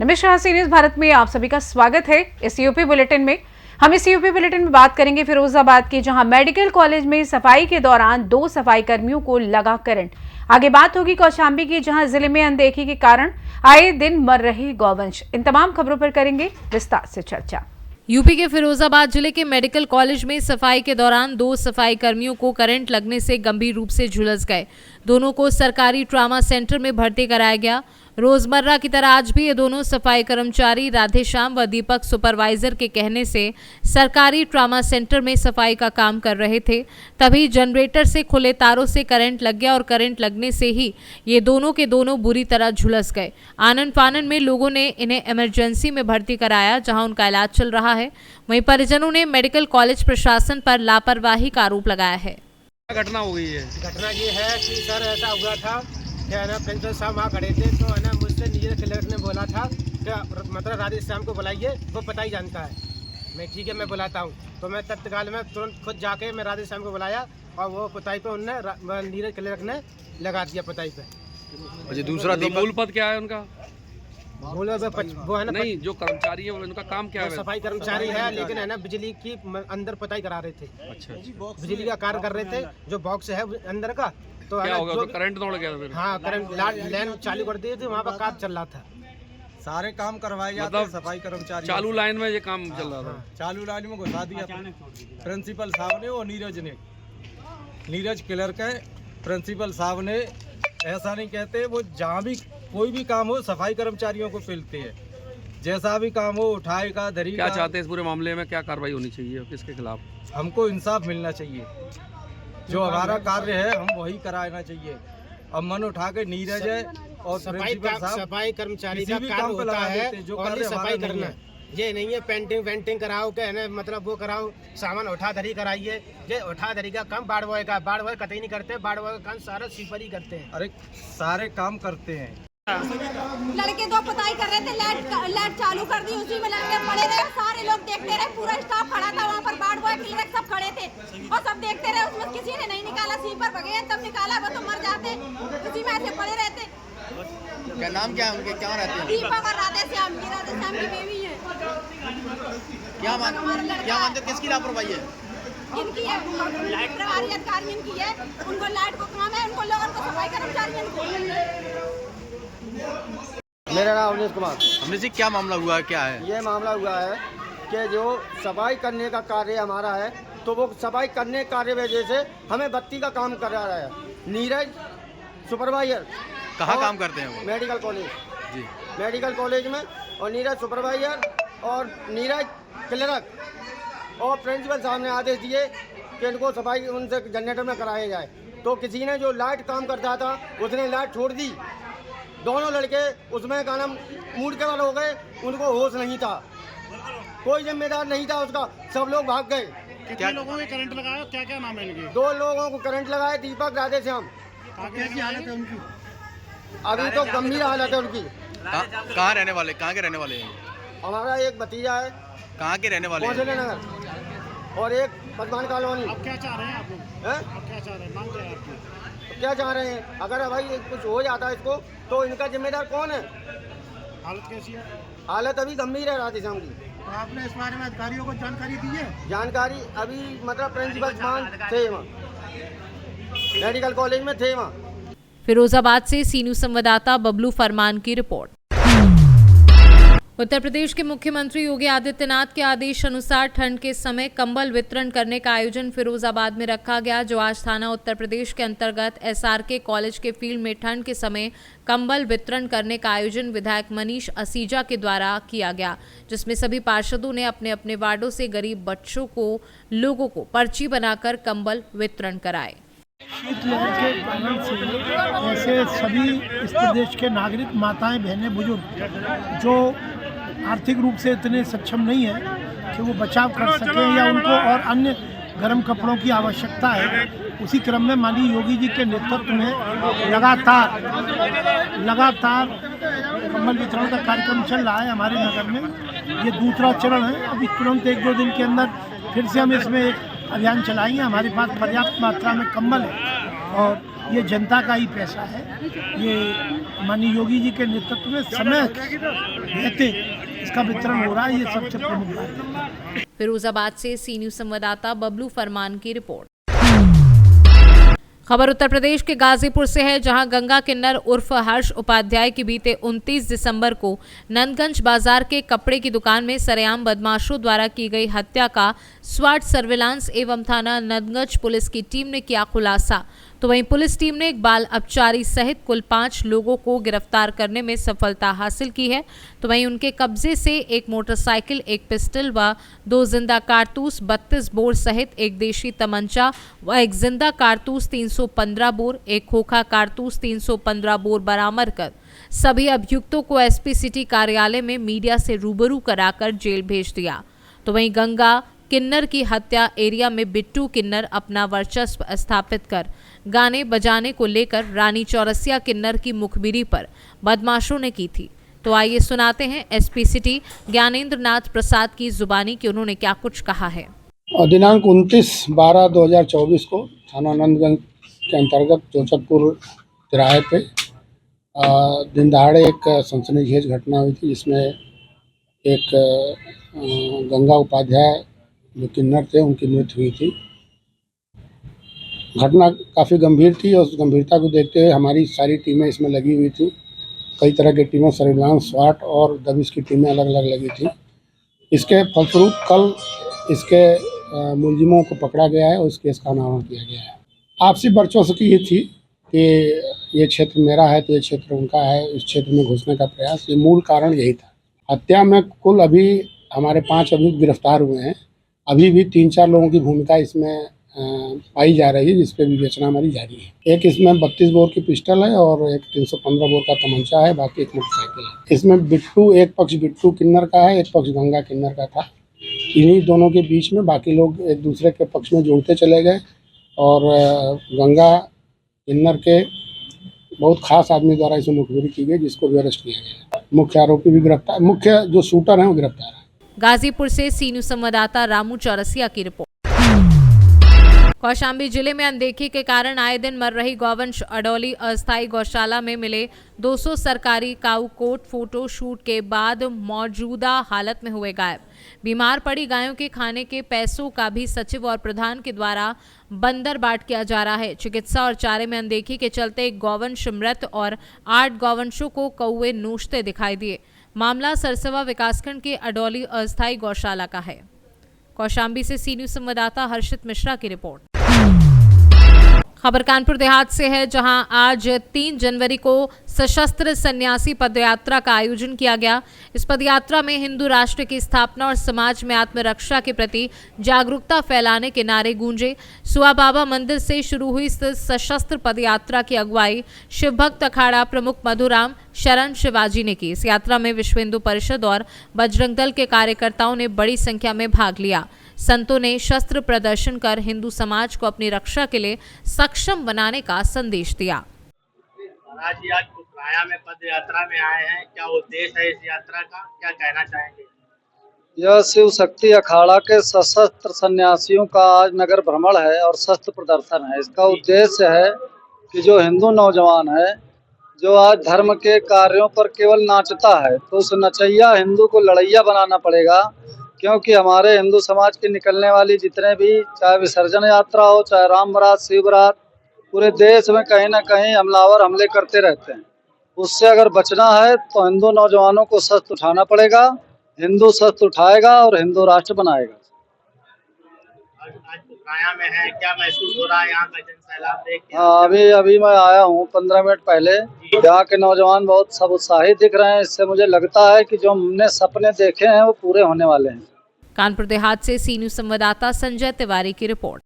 नमस्कार, सी न्यूज़ भारत में आप सभी का स्वागत है। इस यूपी बुलेटिन में हम बात करेंगे फिरोजाबाद की, जहां मेडिकल कॉलेज में सफाई के दौरान 2 सफाई कर्मियों को लगा करंट। आगे बात होगी कौशाम्बी की, जहां जिले में अनदेखी के कारण आए दिन मर रहे गौवंश। इन तमाम खबरों पर करेंगे विस्तार से चर्चा। यूपी के फिरोजाबाद जिले के मेडिकल कॉलेज में सफाई के दौरान 2 सफाई कर्मियों को करंट लगने से गंभीर रूप से झुलस गए। दोनों को सरकारी ट्रॉमा सेंटर में भर्ती कराया गया। रोजमर्रा की तरह आज भी ये दोनों सफाई कर्मचारी राधेश्याम व दीपक सुपरवाइजर के कहने से सरकारी ट्रॉमा सेंटर में सफाई का काम कर रहे थे। तभी जनरेटर से खुले तारों से करंट लग गया और करंट लगने से ही ये दोनों के दोनों बुरी तरह झुलस गए। आनन फानन में लोगों ने इन्हें इमरजेंसी में भर्ती कराया, जहां उनका इलाज चल रहा है। वहीं परिजनों ने मेडिकल कॉलेज प्रशासन पर लापरवाही का आरोप लगाया है। घटना हो गई है। घटना ये है कि सर ऐसा हुआ था कि है ना, प्रिंसिपल साहब वहाँ खड़े थे, तो है ना मुझसे नीरज क्लर्क ने बोला था कि मतलब राधेश्याम को बुलाइए, वो पता ही जानता है। मैं ठीक है, मैं बुलाता हूँ। तो मैं तत्काल में तुरंत खुद जाके मैं राधेश्याम को बुलाया और वो पुताई पे उनने नीरज क्लर्क ने लगा दिया पुताई पे। अच्छा, दूसरा मूल पद क्या है उनका? बोलो वो है ना, नहीं, जो कर्मचारी है उनका काम क्या है? सफाई कर्मचारी है, लेकिन है ना बिजली की अंदर पुताई करा रहे थे। अच्छा, बिजली का कार्य कर रहे थे, जो बॉक्स है अंदर का। तो क्या होगा? तो करंट दौड़ गया फिर? हाँ, करंट लाइन चालू कर दिए थे, वहाँ पर काम चल रहा था। सारे काम करवाए जाते हैं सफाई कर्मचारी। चालू लाइन में ये काम चल रहा था। चालू लाइन में घुसा दिया प्रिंसिपल साहब ने, वो नीरज क्लर्क है। प्रिंसिपल साहब ने ऐसा नहीं कहते, वो जहाँ भी कोई भी काम हो सफाई कर्मचारियों को मिलते हैं। जैसा भी काम हो, उठाएगा धरी। क्या चाहते हैं इस पूरे मामले में? क्या कार्रवाई होनी चाहिए, किसके खिलाफ? हमको इंसाफ मिलना चाहिए। जो हमारा कार्य है हम वही कराना चाहिए। अब मन उठा के नीरज है और सफाई कर्मचारी का काम होता है जो सफाई करना। ये नहीं है पेंटिंग कराओ के है ना, मतलब वो कराओ, सामान उठा धरी कराइए। ये उठा धरी का काम बाढ़ बॉय कतई नहीं करते। बाढ़ बॉय का काम सारा स्वीपर ही करते हैं। अरे सारे काम करते हैं। लड़के 2 पुताई कर रहे थे, लाइट चालू कर दी, उसी में लड़के पड़े रहे। सारे लोग देखते रहे, पूरा स्टाफ खड़ा था वहाँ पर, बाढ़ बॉय क्लर्क सब खड़े थे और सब देखते रहे। उसमें किसी ने नहीं निकाला, स्वीपर भगे तब निकाला, वो तो मर जाते। उसी में ऐसे पड़े रहते। क्या नाम क्या है उनके, क्या रहते हैं? दीपक और राधेश्याम की बेबी है। क्या मानते किसकी लापरवाही है? इनकी है, प्रभारी अधिकारी इनकी है। उनको लाइट को काम है, उनको लोगों को सफाई कर्मचारी। मेरा नाम अवनीश कुमार। हमने जी, क्या मामला हुआ है, क्या है? ये मामला हुआ है कि जो सफाई करने का कार्य हमारा है, तो वो सफाई करने कार्य वजह से हमें बत्ती का काम करा रहा है। नीरज सुपरवाइजर कहाँ काम करते हैं वो? मेडिकल कॉलेज जी, मेडिकल कॉलेज में। और नीरज सुपरवाइजर और नीरज क्लर्क और प्रिंसिपल साहब ने आदेश दिए कि इनको सफाई उनसे जनरेटर में कराया जाए। तो किसी ने जो लाइट काम करता था उसने लाइट छोड़ दी। दोनों लड़के उसमें का नाम मूड के वाले हो गए, उनको होश नहीं था, कोई जिम्मेदार नहीं था उसका, सब लोग भाग गए। कितने लोगों को करंट लगाया? क्या क्या नाम है इनके? 2 लोगों को करंट लगाया, दीपक राधेश्याम। कैसी हालत है उनकी? अभी तो गंभीर हालत है उनकी। कहाँ रहने वाले, कहाँ के रहने वाले हैं? हमारा एक भतीजा है, कहाँ के रहने वाले हैं? कौशल्या नगर, और एक पदमान कॉलोनी। अब क्या चाह रहे हैं आप लोग? अब क्या चाह रहे हैं, मांग रहे हैं आपकी? क्या चाह रहे हैं? अगर भाई कुछ हो जाता है इसको तो इनका जिम्मेदार कौन है? हालत कैसी है? हालत अभी गंभीर है राधेश्याम की। तो आपने इस बारे में अधिकारियों को जानकारी दी है? जानकारी अभी मतलब प्रिंसिपल साहब थे वहाँ, मेडिकल कॉलेज में थे वहाँ। फिरोजाबाद से सी न्यूज़ संवाददाता बबलू फरमान की रिपोर्ट। उत्तर प्रदेश के मुख्यमंत्री योगी आदित्यनाथ के आदेश अनुसार ठंड के समय कंबल वितरण करने का आयोजन फिरोजाबाद में रखा गया, जो आज थाना उत्तर प्रदेश के अंतर्गत SRK कॉलेज के फील्ड में ठंड के समय कंबल वितरण करने का आयोजन विधायक मनीष असीजा के द्वारा किया गया, जिसमें सभी पार्षदों ने अपने अपने वार्डों से गरीब बच्चों को लोगों को पर्ची बनाकर कंबल वितरण कराए। शीतलहर के कारण से ऐसे सभी इस प्रदेश के नागरिक, माताएं, बहनें, बुजुर्ग जो आर्थिक रूप से इतने सक्षम नहीं है कि वो बचाव कर सकें या उनको और अन्य गर्म कपड़ों की आवश्यकता है, उसी क्रम में माननीय योगी जी के नेतृत्व में लगातार कंबल वितरण का कार्यक्रम चल रहा है हमारे नगर में। ये दूसरा चरण है। अभी तुरंत 1-2 दिन के अंदर फिर से हम इसमें एक अभियान चलाएंगे। हमारे पास पर्याप्त मात्रा में कंबल है और ये जनता का ही पैसा है। ये माननीय योगी जी के नेतृत्व में समय रहते इसका वितरण हो रहा है। ये सबसे प्रमुख बात है। फिरोजाबाद से सी न्यूज संवाददाता बबलू फरमान की रिपोर्ट। खबर उत्तर प्रदेश के गाजीपुर से है, जहां गंगा किन्नर उर्फ हर्ष उपाध्याय की बीते 29 दिसंबर को नंदगंज बाजार के कपड़े की दुकान में सरेआम बदमाशों द्वारा की गई हत्या का स्वाट सर्विलांस एवं थाना नंदगंज पुलिस की टीम ने किया खुलासा। तो वहीं पुलिस टीम ने एक बाल अपचारी सहित कुल 5 लोगों को गिरफ्तार करने में सफलता हासिल की है। तो वहीं उनके कब्जे से एक मोटरसाइकिल, एक पिस्टल व 2 जिंदा कारतूस 32 बोर सहित एक देशी तमंचा व एक जिंदा कारतूस 315 बोर, एक खोखा कारतूस 315 बोर बरामद कर सभी अभियुक्तों को एसपी सिटी कार्यालय में मीडिया से रूबरू कराकर जेल भेज दिया। तो वहीं गंगा किन्नर की हत्या एरिया में बिट्टू किन्नर अपना वर्चस्व स्थापित कर गाने बजाने को लेकर रानी चौरसिया किन्नर की मुखबिरी पर बदमाशों ने की थी। तो आइए सुनाते हैं एसपी सिटी ज्ञानेंद्र नाथ प्रसाद की जुबानी कि उन्होंने क्या कुछ कहा है। दिनांक 29/12/2024 को थाना नंदगंज के अंतर्गत चौचकपुर तिराहे पे दिन दहाड़े एक सनसनीखेज घटना हुई थी, जिसमें एक गंगा उपाध्याय जो किन्नर थे उनकी मृत्यु हुई थी। घटना काफ़ी गंभीर थी और उस गंभीरता को देखते हुए हमारी सारी टीमें इसमें लगी हुई थी। कई तरह की टीमें, सर्विलांस, स्वाट और दबिश की टीमें अलग अलग लगी थी। इसके फलस्वरूप कल इसके मुलजिमों को पकड़ा गया है और इस केस का अनावरण किया गया है। आपसी वर्चस्व की ये थी कि ये क्षेत्र मेरा है तो ये क्षेत्र उनका है, इस क्षेत्र में घुसने का प्रयास, ये मूल कारण यही था। हत्या में कुल अभी हमारे 5 अभियुक्त गिरफ्तार हुए हैं। अभी भी 3-4 लोगों की भूमिका इसमें पाई जा रही है, जिस पे विवेचना हमारी जारी है। एक इसमें 32 बोर की पिस्टल है और एक 315 बोर का तमंचा है, बाकी एक मोटरसाइकिल है। इसमें बिट्टू, एक पक्ष बिट्टू किन्नर का है, एक पक्ष गंगा किन्नर का था। इन्हीं दोनों के बीच में बाकी लोग एक दूसरे के पक्ष में जुड़ते चले गए और गंगा किन्नर के बहुत खास आदमी द्वारा इसे मुखबिरी की गई, जिसको भी अरेस्ट किया गया। मुख्य आरोपी भी गिरफ्तार, मुख्य जो शूटर हैं वो गिरफ्तार है। गाजीपुर से सी न्यूज संवाददाता रामू चौरसिया की रिपोर्ट। कौशाम्बी जिले में अनदेखी के कारण आए दिन मर रही गौवंश अडौली अस्थायी गौशाला में मिले 200 सरकारी काऊ कोट फोटो शूट के बाद मौजूदा हालत में हुए गायब। बीमार पड़ी गायों के खाने के पैसों का भी सचिव और प्रधान के द्वारा बंदरबाट किया जा रहा है। चिकित्सा और चारे में अनदेखी के चलते एक गौवंश मृत और 8 गौवंशों को कौवे नोचते दिखाई दिए। मामला सरसवा विकासखंड के अडौली अस्थायी गौशाला का है। कौशाम्बी से सी न्यूज संवाददाता हर्षित मिश्रा की रिपोर्ट। खबर कानपुर देहात से है, जहां आज 3 जनवरी को सशस्त्र सन्यासी पदयात्रा का आयोजन किया गया। इस पदयात्रा में हिंदू राष्ट्र की स्थापना और समाज में आत्मरक्षा के प्रति जागरूकता फैलाने के नारे गूंजे। सुआ बाबा मंदिर से शुरू हुई इस सशस्त्र पदयात्रा की अगुवाई शिव भक्त अखाड़ा प्रमुख मधुराम शरण शिवाजी ने की। इस यात्रा में विश्व हिंदू परिषद और बजरंग दल के कार्यकर्ताओं ने बड़ी संख्या में भाग लिया। संतों ने शस्त्र प्रदर्शन कर हिंदू समाज को अपनी रक्षा के लिए सक्षम बनाने का संदेश दिया। आज पुखराया में पद यात्रा में आए हैं, क्या उद्देश्य है इस यात्रा का, क्या कहना चाहेंगे? यह शिव शक्ति अखाड़ा के सशस्त्र सन्यासियों का आज नगर भ्रमण है और शस्त्र प्रदर्शन है। इसका उद्देश्य है कि जो हिंदू नौजवान है, जो आज धर्म के कार्यों पर केवल नाचता है, तो उस नचैया हिंदू को लड़ैया बनाना पड़ेगा। क्योंकि हमारे हिंदू समाज की निकलने वाली जितने भी, चाहे विसर्जन यात्रा हो, चाहे राम बारात, शिव बारात, पूरे देश में कहीं ना कहीं हमलावर हमले करते रहते हैं। उससे अगर बचना है तो हिंदू नौजवानों को शस्त्र उठाना पड़ेगा। हिंदू शस्त्र उठाएगा और हिंदू राष्ट्र बनाएगा। आज पुखराया में है, क्या महसूस हो रहा है यहाँ का जनसैलाब देख के? हाँ, अभी मैं आया हूँ 15 मिनट पहले। यहाँ के नौजवान बहुत सब उत्साहित दिख रहे हैं। इससे मुझे लगता है कि जो हमने सपने देखे हैं वो पूरे होने वाले हैं। कानपुर देहात से सी न्यूज संवाददाता संजय तिवारी की रिपोर्ट।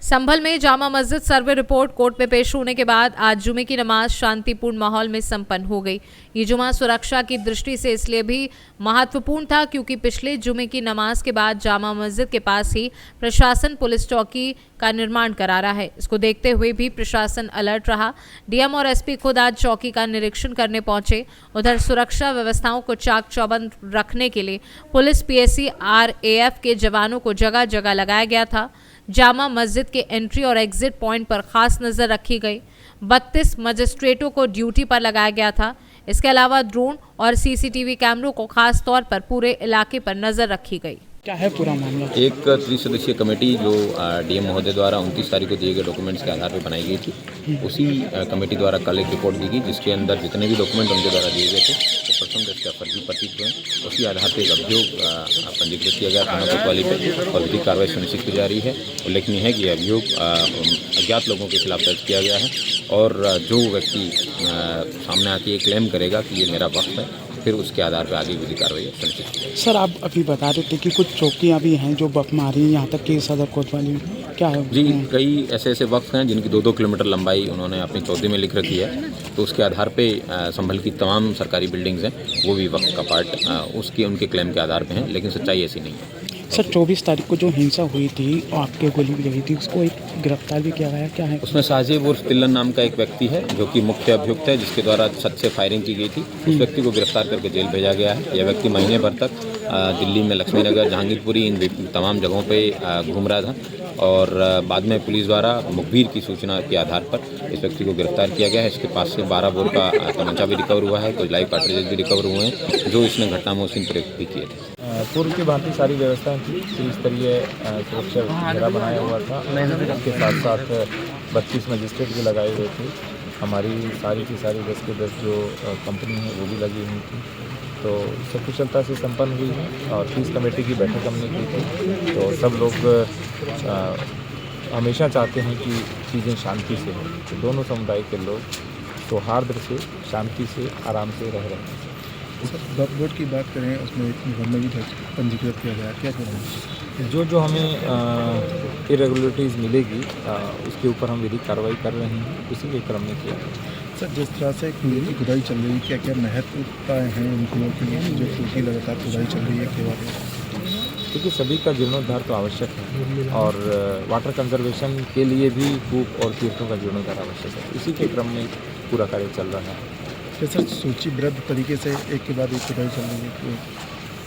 संभल में Jama Masjid survey report court में पेश होने के बाद आज जुमे की नमाज शांतिपूर्ण माहौल में संपन्न हो गई। ये जुमा सुरक्षा की दृष्टि से इसलिए भी महत्वपूर्ण था क्योंकि पिछले जुमे की नमाज के बाद जामा मस्जिद के पास ही प्रशासन पुलिस चौकी का निर्माण करा रहा है। इसको देखते हुए भी प्रशासन अलर्ट रहा। डीएम और एसपी खुद आज चौकी का निरीक्षण करने पहुंचे। उधर सुरक्षा व्यवस्थाओं को चाक चौबंद रखने के लिए पुलिस, पीएसी, RAF के जवानों को जगह जगह लगाया गया था। जामा मस्जिद के एंट्री और एग्जिट पॉइंट पर खास नजर रखी गई। 32 मजिस्ट्रेटों को ड्यूटी पर लगाया गया था। इसके अलावा ड्रोन और CCTV कैमरों को खास तौर पर पूरे इलाके पर नजर रखी गई। क्या है पूरा मामला? एक त्रिसदस्यीय कमेटी जो डीएम महोदय द्वारा 29 तारीख को दिए गए डॉक्यूमेंट्स के आधार पर बनाई गई थी, उसी कमेटी द्वारा कल एक रिपोर्ट दी गई जिसके अंदर जितने भी डॉक्यूमेंट उनके द्वारा दिए गए थे वो प्रथम दृष्टया फर्जी प्रतीत हुए। उसी आधार पर एक अभियोग पंजीकृत किया गया थाना कोतवाली पर और विधिक कार्रवाई सुनिश्चित की जा रही है। उल्लेखनीय है कि अभियोग अज्ञात लोगों के खिलाफ दर्ज किया गया है और जो व्यक्ति सामने आके ये क्लेम करेगा कि ये मेरा वक्त है, फिर उसके आधार पर आगे विधिक कार्रवाई सुनिश्चित की जाएगी। सर, आप अभी बता रहे थे कि कुछ चौकियां भी हैं जो बफ मारी हैं यहाँ तक कि सदर कोतवाली में, क्या है? जी, कई ऐसे वक्त हैं जिनकी 2-2 किलोमीटर लंबाई उन्होंने अपनी चौथी में लिख रखी है, तो उसके आधार पे संभल की तमाम सरकारी बिल्डिंग्स हैं वो भी वक्त का पार्ट उसके उनके क्लेम के आधार पे हैं, लेकिन सच्चाई ऐसी नहीं है। सर, 24 तारीख को जो हिंसा हुई थी और आपके गोली भी लगी थी, उसको एक गिरफ्तार भी किया गया, क्या है उसमें? साजिब उर्फ तिल्लन नाम का एक व्यक्ति है जो कि मुख्य अभियुक्त है, जिसके द्वारा छत से फायरिंग की गई थी। उस व्यक्ति को गिरफ्तार करके जेल भेजा गया है। यह व्यक्ति महीने भर तक दिल्ली में लक्ष्मीनगर, जहांगीरपुरी, इन तमाम जगहों पर घूम रहा था और बाद में पुलिस द्वारा मुखबिर की सूचना के आधार पर इस व्यक्ति को गिरफ्तार किया गया है। इसके पास से 12 बोर का तमंचा भी रिकवर हुआ है, कुछ लाइव कार्ट्रिजेज भी रिकवर हुए हैं जो इसने घटना में उसी प्रयोग भी किए थे। पूर्व की भांति सारी व्यवस्थाएं थी, 30 स्तरीय सुरक्षा घेरा बनाया हुआ था। इसके साथ साथ 32 मजिस्ट्रेट भी लगाए हुए थे। हमारी सारी की सारी 10 के 10 जो कंपनी है वो भी लगी हुई थी, तो सब कुशलता से संपन्न हुई है। और 30 कमेटी की बैठक हमने की थी, तो सब लोग हमेशा चाहते हैं कि चीज़ें शांति से हों, तो दोनों समुदाय के लोग सौहार्द से, शांति से, आराम से रह रहे हैं। वक्फ बोर्ड की बात करें, उसमें मुकदमा भी पंजीकृत किया गया, क्या करेंगे? जो हमें इरेगुलरिटीज़ मिलेगी उसके ऊपर हम विधिक कार्रवाई कर रहे हैं, उसी के क्रम में किया। सर, जिस तरह से कुएं की खुदाई चल रही है, क्या क्या महत्वताएँ हैं उन कुओं के लिए जो क्योंकि लगातार खुदाई चल रही है के बारे में? क्योंकि सभी का जीर्णोद्धार तो आवश्यक है और वाटर कंजर्वेशन के लिए भी कूप और तीर्थों का जीर्णोद्धार आवश्यक है। इसी के क्रम में पूरा कार्य चल रहा है। सर, सूचीबद्ध तरीके से एक के बाद एक खुदाई चल रही है?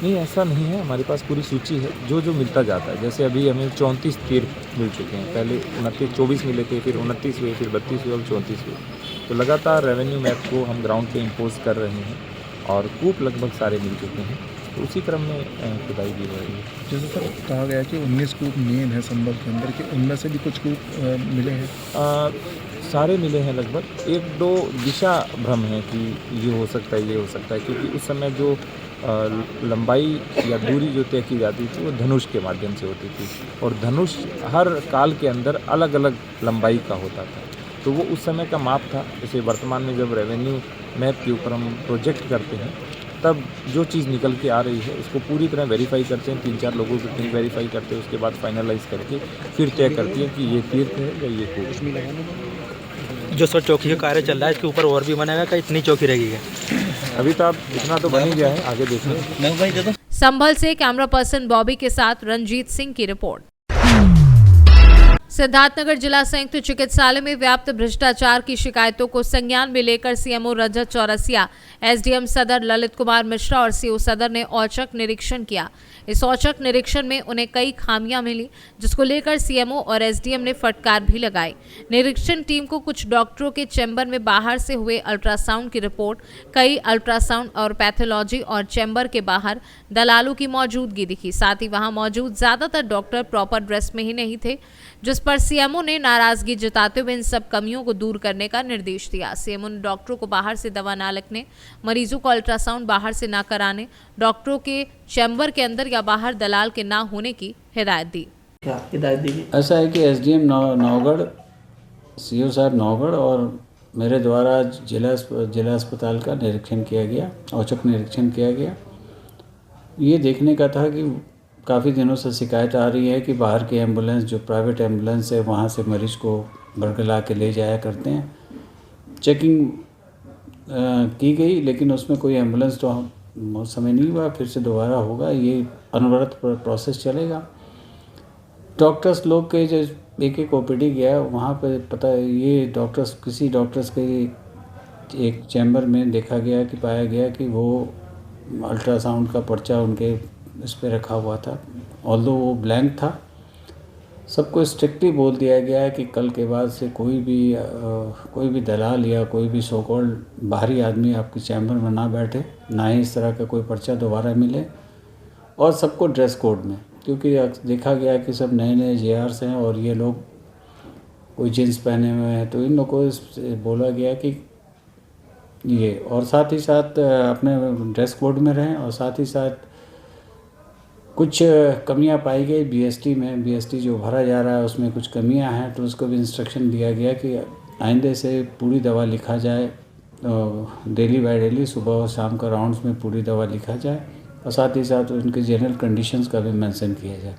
नहीं, ऐसा नहीं है। हमारे पास पूरी सूची है जो मिलता जाता है। जैसे अभी हमें 34 तीर्थ मिल चुके हैं। पहले 24 मिले थे, फिर 29 हुए, फिर 32 हुए, अब 34 हुए। तो लगातार रेवेन्यू मैप को हम ग्राउंड पे इम्पोज कर रहे हैं और कूप लगभग सारे मिल चुके हैं, तो उसी क्रम में खुदाई भी हो रही है। जैसे सर कहा गया कि 19 कूप मेन है संभल के अंदर के, उनमें से भी कुछ कूप मिले हैं? सारे मिले हैं लगभग। 1-2 दिशा भ्रम है कि ये हो सकता है, ये हो सकता है, क्योंकि उस समय जो लंबाई या दूरी जो तय की जाती थी वो धनुष के माध्यम से होती थी और धनुष हर काल के अंदर अलग अलग लंबाई का होता था, तो वो उस समय का माप था। जैसे वर्तमान में जब रेवेन्यू मैप के ऊपर हम प्रोजेक्ट करते हैं तब जो चीज़ निकल के आ रही है उसको पूरी तरह वेरीफाई करते हैं, 3-4 लोगों की टीम वेरीफाई करते हैं, उसके बाद फाइनलाइज करके फिर तय करती है कि ये तीर्थ है या ये कूप। जो सर चौकी का कार्य चल रहा है इसके ऊपर और भी बनेगा क्या, इतनी चौकी रहेगी क्या? अभी तो आप इतना तो बन ही गया है, आगे देखें। संभल से कैमरा पर्सन बॉबी के साथ रंजीत सिंह की रिपोर्ट। सिद्धार्थनगर जिला संयुक्त चिकित्सालय में व्याप्त भ्रष्टाचार की शिकायतों को संज्ञान में लेकर सीएमओ रजत चौरसिया, एसडीएम सदर ललित कुमार मिश्रा और सीओ सदर ने औचक निरीक्षण किया। इस औचक निरीक्षण में उन्हें कई खामियां मिली, जिसको लेकर सीएमओ और एसडीएम ने फटकार भी लगाई। निरीक्षण टीम को कुछ डॉक्टरों के चैम्बर में बाहर से हुए अल्ट्रासाउंड की रिपोर्ट, कई अल्ट्रासाउंड और पैथोलॉजी और चैम्बर के बाहर दलालों की मौजूदगी दिखी। साथ ही वहां मौजूद ज्यादातर डॉक्टर प्रॉपर ड्रेस में ही नहीं थे, जिस पर सीएमओ ने नाराजगी जताते हुए इन सब कमियों को दूर करने का निर्देश दिया। सीएमओ ने डॉक्टरों को बाहर से दवा न लिखने, मरीजों को अल्ट्रासाउंड बाहर से न कराने, डॉक्टरों के चैम्बर के अंदर या बाहर दलाल के ना होने की हिदायत दी। क्या हिदायत दी? ऐसा है कि एसडीएम नौगढ़, सीओ साहब नौगढ़ और मेरे द्वारा जिला अस्पताल का निरीक्षण किया गया, औचक निरीक्षण किया गया। ये देखने का था कि काफ़ी दिनों से शिकायत आ रही है कि बाहर की एम्बुलेंस जो प्राइवेट एम्बुलेंस है वहाँ से मरीज को बरगला के ले जाया करते हैं। चेकिंग की गई लेकिन उसमें कोई एम्बुलेंस तो उस समय नहीं हुआ, फिर से दोबारा होगा, ये अनवरत प्रोसेस चलेगा। डॉक्टर्स लोग के जो एक ओपीडी गया वहाँ पे पता ये डॉक्टर्स किसी डॉक्टर्स के एक चैम्बर में देखा गया कि पाया गया कि वो अल्ट्रासाउंड का पर्चा उनके इस पे रखा हुआ था, ऑल्दो वो ब्लैंक था। सबको स्ट्रिक्टली बोल दिया गया है कि कल के बाद से कोई भी दलाल या कोई भी सो कॉल्ड बाहरी आदमी आपके चैम्बर में ना बैठे, ना ही इस तरह का कोई पर्चा दोबारा मिले, और सबको ड्रेस कोड में, क्योंकि देखा गया कि सब नए नए JRs हैं और ये लोग कोई जीन्स पहने हुए हैं, तो इन लोगों को बोला गया कि ये, और साथ ही साथ अपने ड्रेस कोड में रहें, और साथ ही साथ कुछ कमियां पाई गई BST में, BST जो भरा जा रहा है उसमें कुछ कमियां हैं, तो उसको भी इंस्ट्रक्शन दिया गया कि आइंदे से पूरी दवा लिखा जाए, डेली बाय डेली सुबह और शाम का राउंड्स में पूरी दवा लिखा जाए, और साथ ही साथ उनके जनरल कंडीशंस का भी मेंशन किया जाए।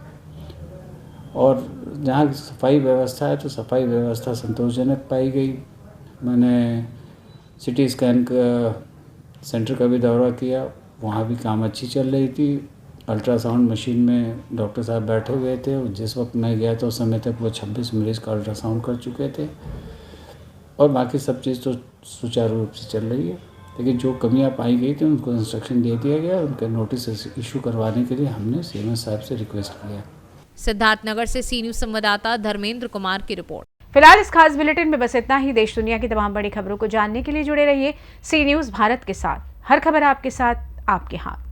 और जहाँ सफाई व्यवस्था है तो सफाई व्यवस्था संतोषजनक पाई गई। मैंने CT स्कैन का सेंटर का भी दौरा किया, वहाँ भी काम अच्छी चल रही थी। अल्ट्रासाउंड मशीन में डॉक्टर साहब बैठे हुए थे, जिस वक्त मैं गया तो उस समय तक वो 26 मरीज़ का अल्ट्रासाउंड कर चुके थे, और बाकी सब चीज़ तो सुचारू रूप से चल रही है। लेकिन जो कमियां पाई गई थी उनको इंस्ट्रक्शन दे दिया गया, उनके नोटिस इशू करवाने के लिए हमने CMS साहब से रिक्वेस्ट किया। सिद्धार्थनगर से सी न्यूज़ संवाददाता धर्मेंद्र कुमार की रिपोर्ट। फिलहाल इस खास बुलेटिन में बस इतना ही। देश दुनिया की तमाम बड़ी खबरों को जानने के लिए जुड़े रहिए सी न्यूज़ भारत के साथ। हर खबर आपके साथ, आपके हाथ।